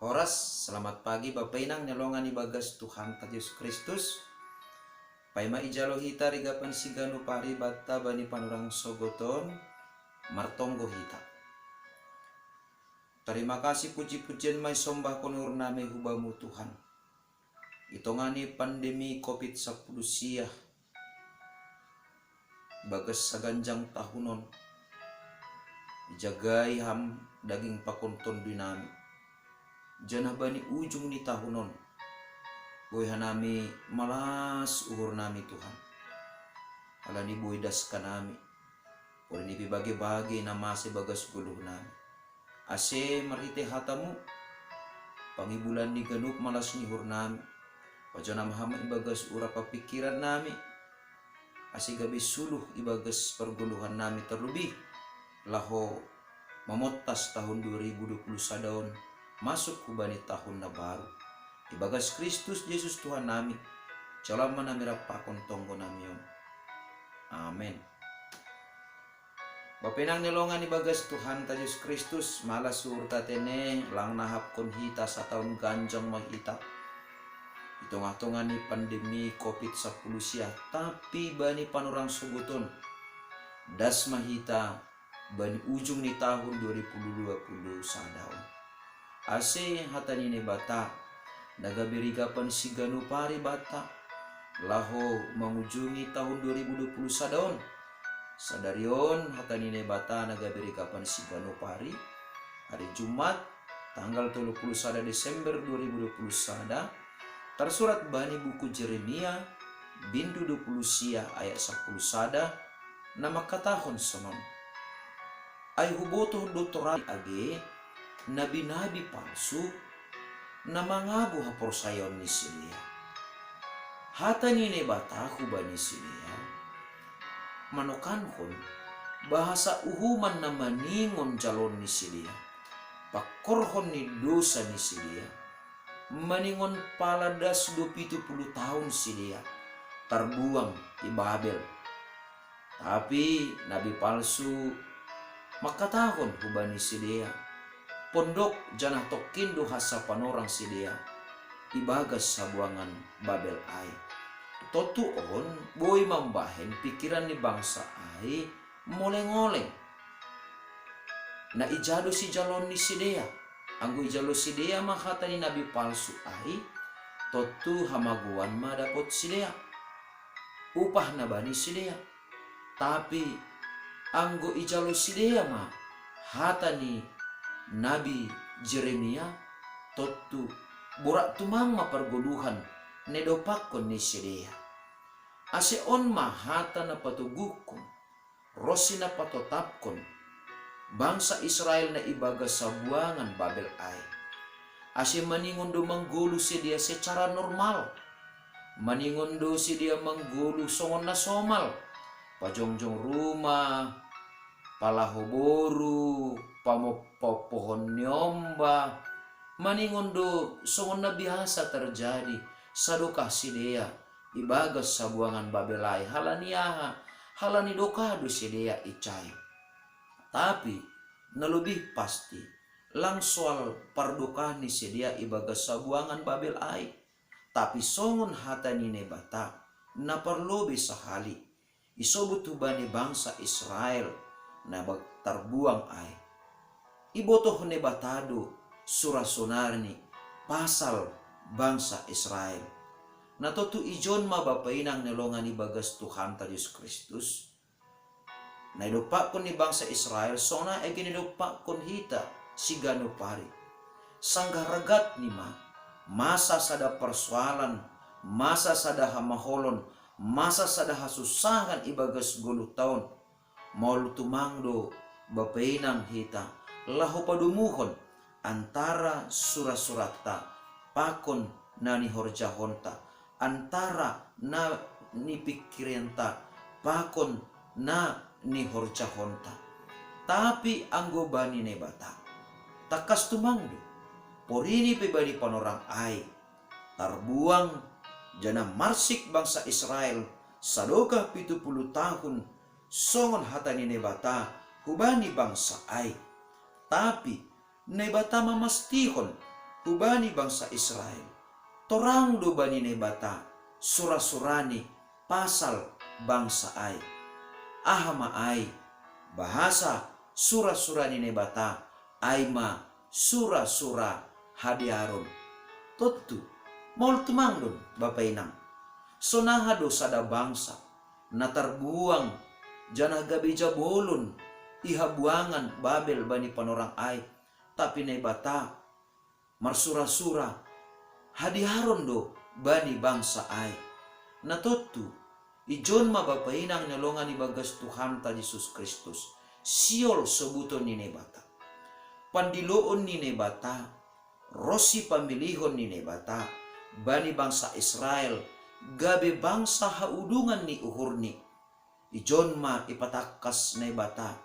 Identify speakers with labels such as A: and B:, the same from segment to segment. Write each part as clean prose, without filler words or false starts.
A: Horas, selamat pagi Bapak Inang nyelongan ibagas Tuhan Yesus Kristus. Paima ijalo hita rigapan siganu pari bata bani panurang sogoton martonggo hita. Terima kasih puji-pujian mai sombah konur name hubamu Tuhan. Itongani pandemi COVID-19 sia bagas saganjang tahunon. Jagai ham daging pakonton dinami. Janah bani ujung ni tahunon. Boy hanami malas uhur nami Tuhan. Alani boy das kanami. Ori ni bagi-bagi nama se bagas guluh nami. Ase marite hatamu. Pangibulan ni ganup malas ni hur nami. Pajanam hama ibagas ura papikiran nami. Ase gabi suluh ibagas perguluhan nami terlebih. Laho memotas tahun 2020 sadaon. Masuk kubani tahun na baru. Ibagas Kristus Yesus Tuhan nami. Calam manamira pakon tonggo namion. Amen. Bapenang nilongan ibagas Tuhan Yesus Kristus. Malas surta tene lang nahap kon hita sa taon ganjang mahita. Itong-atongan ni pandemi COVID-19 sia. Tapi bani panurang suguton. Das mahita bani ujung ni tahun 2020 sadaon. Ase hatani ne bata nagabirigapan si ganupari bata laho mengujungi tahun 2020 sadaon. Sadarion hatani ne bata nagabirigapan si ganupari hari Jumat tanggal 30 sada Desember 2020 sada tersurat bani buku Jeremia bindu 20 sia ayat 10 sada nama katahon sonon ay huboto doktoral age nabi-nabi palsu na mangabu hapor sayon ni silia. Hata ni bataku bani silia. Manokankon bahasa uhuman na maningon jalon ni silia. Pakorhon ni dosa ni silia. Maningon paladas 70 tahun silia. Terbuang di Babel. Tapi nabi palsu makatahon hubani silia. Pondok janah tokindo hasa panorang sidia ibagas sabuangan Babel ai. Totuon boy mambahen pikiran ni bangsa ai moleng-oleng. Na ijado si jalon ni sidia. Anggo ijalo sidia mahata ni nabi palsu ai. Totu hamaguan madapot sidia. Upah na bani sidia. Tapi anggo ijalo sidia mah hata ni Nabi Jeremia totu borak tumang maparguluhan nedopakon ni sidia. Ase on mahata na patugukon rosi na patotapkon bangsa Israel na ibaga sa buangan Babel ay. Ase maningon do manggulu sidia secara normal. Maningon do sidia manggulu songon na somal. Pajongjong rumah, palahoboru, pohon nyomba, maningon do songon na biasa terjadi sadokah sidea ibagas sabuangan Babelai halaniaha halani dokado sidea icai. Tapi nalebih pasti lang soal pardokah ni sidea ibagas sabuangan Babelai. Tapi songon hatani ne bata na parlobe sahali isobut hubani bangsa Israel na terbuang ai. Ibotoh ne batado surah sonarni pasal bangsa Israel. Na totu ijon mabapainang nelongan ibagas Tuhan Yesus Kristus. Na idopak kon ni bangsa Israel sona egin idopak kon hita sigano pari. Sanggaragat ni masa sada persoalan, masa sada hamaholon, masa sada hasusahan ibagas 10 tahun. Maulu tumangdo bapainang hita lahu padumuhon antara surat-surata pakon na ni horjahonta antara na ni pikirenta pakon na ni horjahonta. Tapi anggo bani ne bata takas tumangdo porini pe bani panorang ai terbuang jana marsik bangsa Israel sadokah 70 tahun songon hatani ne bata hubani bangsa ai. Tapi nebata mamastihon hubani bangsa Israel. Torang do bani nebata sura-surani pasal bangsa ai. Ahama ai bahasa sura-surani nebata aima sura-sura hadiarun. Totu maul tumangdon Bapak Inang. Sonaha do sada bangsa na terbuang jana gabija bolon ihabuangan Babel bani panorang ai. Tapi nebata marsura-sura hadiharon do bani bangsa ai. Na totu ijon ma Bapak Inang nyolongan ibagas Tuhan ta Yesus Kristus. Siol sebuton ni nebata. Pandiloon ni nebata. Rosi pamilihon ni nebata. Bani bangsa Israel. Gabe bangsa haudungan ni uhurni. Ijon ma ipatakas nebata.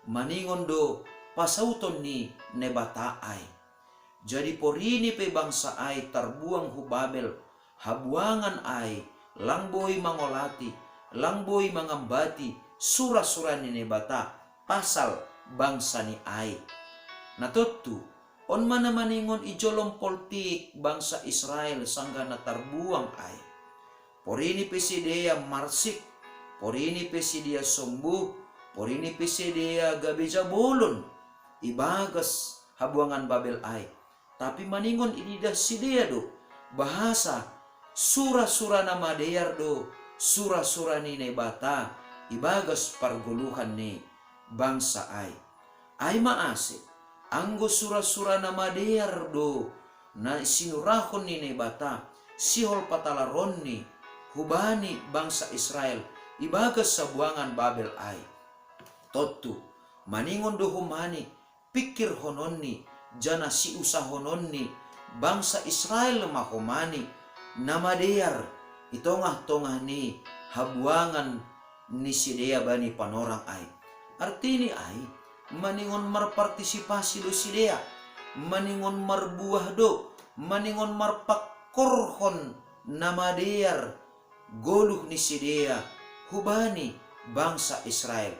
A: Maningon do pasauton ni nebata ai. Jadi porini pe bangsa ai terbuang hu Babel. Habuangan ai. Langboy mangolati. Langboy mangambati. Sura-sura ni nebata. Pasal bangsa ni ai. Natotu. On mana maningon ijolom politik bangsa Israel sangga na terbuang ai. Porini pesidea marsik. Porini pesidea sombuh. Porini pesidea gabeja bolon. Ibagas habuangan Babel ai. Tapi maningon ini dah sidea do. Bahasa sura-sura nama deyar do. Sura-sura ni nebata. Ibagas parguluhan ni bangsa ai. Ai maase. Anggo sura-sura nama deyar do. Na sinurahon ni nebata. Sihol patalaron ni. Hubani bangsa Israel. Ibagas sabuangan Babel ai. Totu. Maningon do humani. Pikir hononni. Jana si usah hononni. Bangsa Israel mahomani. Nama deyar. Itongah-tongah ni. Habuangan ni sidea bani panorang ai. Artini ai. Maningon marpartisipasi do sidea. Maningon marbuah do. Maningon marpakorhon. Nama deyar. Goluh ni sidea. Hubani bangsa Israel.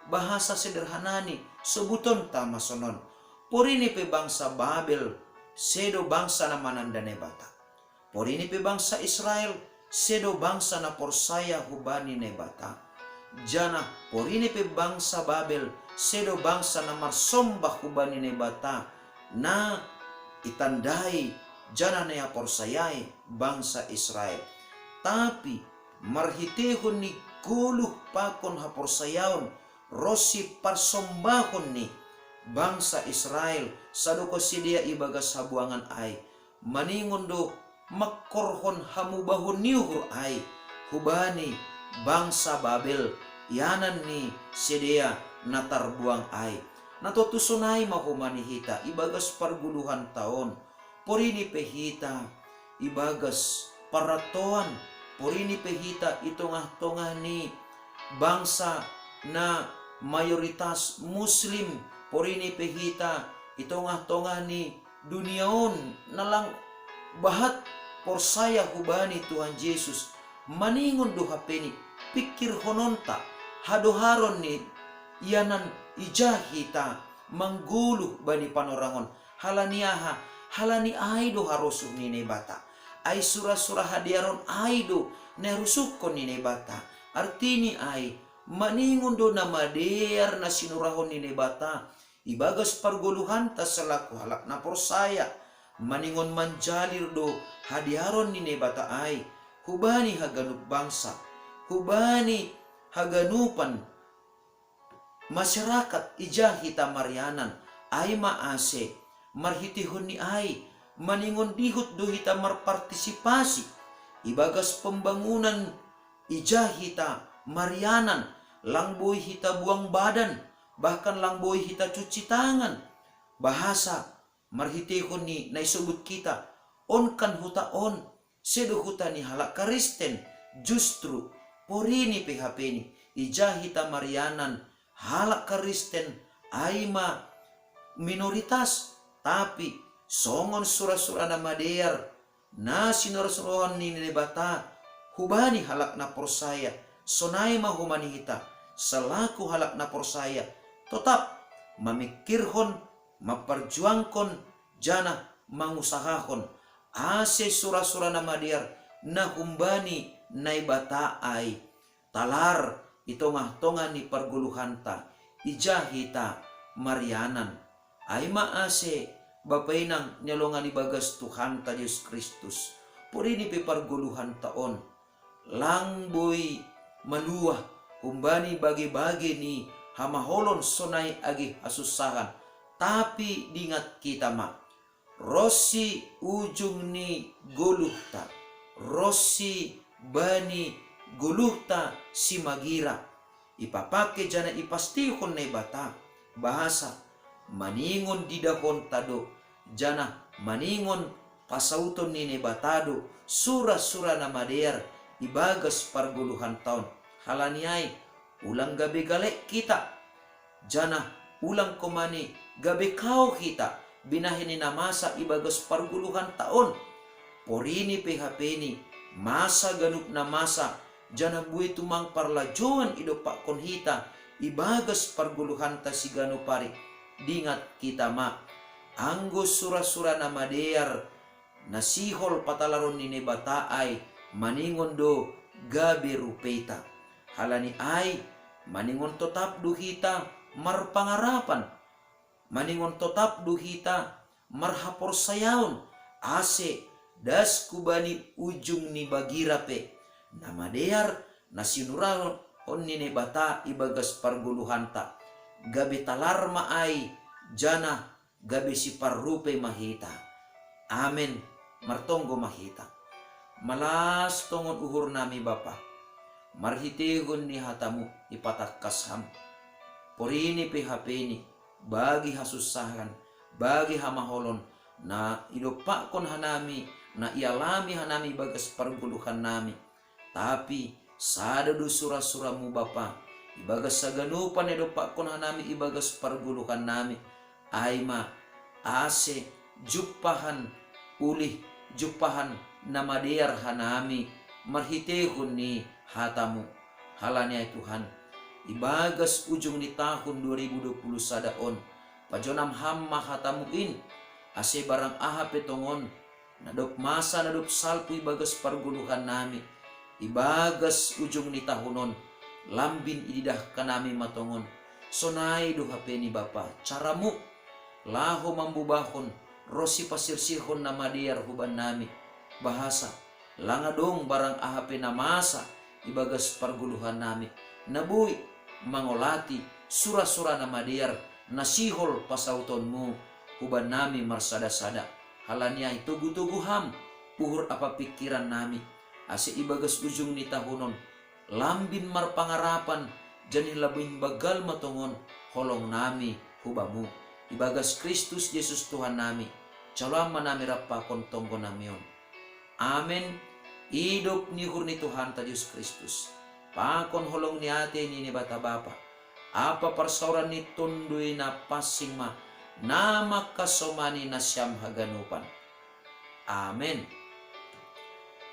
A: Bahasa sederhanani. Sebuton tamasonon. Porini pe bangsa Babel. Sedo bangsa na mananda nebata. Porini pe bangsa Israel. Sedo bangsa na porsaya hubani nebata. Jana porini pe bangsa Babel. Sedo bangsa na marsombah hubani nebata. Na itandai jana na porsayai bangsa Israel. Tapi marhitehon ni guluh pakon haporsayaon. Rosi parsombahon ni bangsa Israel. Sadoko sidia ibagas habuangan ai. Maningon do makorhon hamubahon niuhur ai. Hubani bangsa Babel. Yanan ni sidia natarbuang ai. Natutusunay mahumani hita. Ibagas parguluhan taon. Porini pehita. Ibagas paratoan. Porini pehita itongah-tongah ni bangsa na mayoritas Muslim. Porini pehita itongah-tongah ni duniaon nalang bahat porsaya hubani Tuhan Yesus. Maningon do hapeni pikir hononta hadoharon ni yanan ijahita mangguluh bani panorangon halaniaha halani aido harosuh ni nebata. Ai surah-surah hadiaron aido nerusukon ni nebata. Artini ai maningon do nama dear na sinurahon ni nebata. Ibagas parguluhan ta selaku halak na porsaya. Maningon manjalir do hadiaron ni nebata ai. Hubani haganup bangsa. Hubani haganupan masyarakat ijahita marianan. Ai maase marhitihon ni ai. Maningon dihut do hita marpartisipasi. Ibagas pembangunan ijahita marianan. Langboy hita buang badan. Bahkan langboy hita cuci tangan. Bahasa marhitihon ni naisubut kita. On kan huta on. Sedo huta ni halak Kristen. Justru porini PHP ni. Ijahita marianan. Halak Kristen. Aima minoritas. Tapi songon surah-surah nama deyar. Na sinurah-surahan ni nebata. Hubani halak na porsaya. Sonai mahumani hita. Selaku halak na porsaya. Tetap memikirhon, memperjuangkan jana mangusahahon ase sura-sura na madiar na humbani nay bata ay talar itongah-tongah ni parguluhanta ijahita marianan ay maase bapainang nyalongan ibagas Tuhan ta Yesus Kristus puri ni piparguluhan taon langboy maluah humbani bagi-bagi ni hamaholon sonay agi asusahan tapi dingat kita ma Rossi ujung ni guluhta Rossi bani guluhta si magira ipapake jana ipastihon na bata bahasa maningon didahon tado jana maningon pasauton ni batado sura-sura na mader ibagas parguluhan taon halaniay ulang gabi galek kita jana ulang komani gabi kau kita binahini na masa ibagas parguluhan taon porini PHP ni masa ganup na masa jana buhay tumang parlajuan idopak konhita ibagas parguluhan ta si ganupari dingat kita ma anggos sura-sura na madear nasihol patalaron ni bata ay maningon do gabi rupeita halani ay maningon totap duhita marpangarapan maningon totap duhita marhapor sayaon ase das kubani ujung ni bagirape namadear nasinuraon on ni bata ibagas parguluhanta gabi talarma ay jana gabi si parrupe mahita amen martonggo mahita malas tongon uhur nami Bapa marhitihon ni hatamu ipatakkasham porini PHP ni bagi hasusahan bagi hamaholon na idopakon hanami na ialami hanami bagas parguluhan nami tapi sadadu sura-suramu Bapa ibagas saganupan idopakon hanami ibagas parguluhan nami aima ase jupahan ulih jupahan namadiar hanami marhitehun ni hatamu halanya Tuhan ibagas ujung ni tahun 2020 sadaon pajonam hamma hatamuin ase barang aha petongon nadop masa nadop salpu ibagas parguluhan nami ibagas ujung ni tahunon lambin ididah kanami matongon sonai do HP ni Bapa caramu laho mambubahon rosi pasirsihon na madiar huban nami bahasa langadong barang ahap na masa ibagas parguluhan nami nabuhi mangolati sura-sura na madiar nasihol pasautonmu huban nami marsada-sada halanya itugu-tuguham uhur apa pikiran nami ase ibagas ujung ni tahunon lambin marpangarapan jani labing bagal matongon holong nami hubamu ibagas Kristus Yesus Tuhan nami calama nami rapakon tonggo namion amen hidup ni hurni Tuhan ta Yesus Kristus pakon holong ni ate ni bata Bapa apa parsauran ni tundui na pasing ma nama kasomani na siyam haganupan amen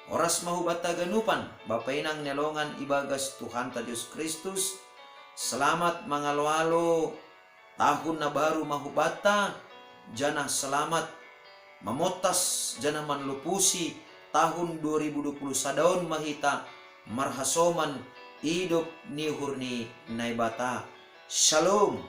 A: oras mahubata ganupan bapainang nelongan ibagas Tuhan ta Yesus Kristus selamat mangalwalo tahun na baru mahubata jana selamat mamotas jana manlupusi tahun 2020 sadaon mahita marhasoman hidup ni hurni naibata shalom.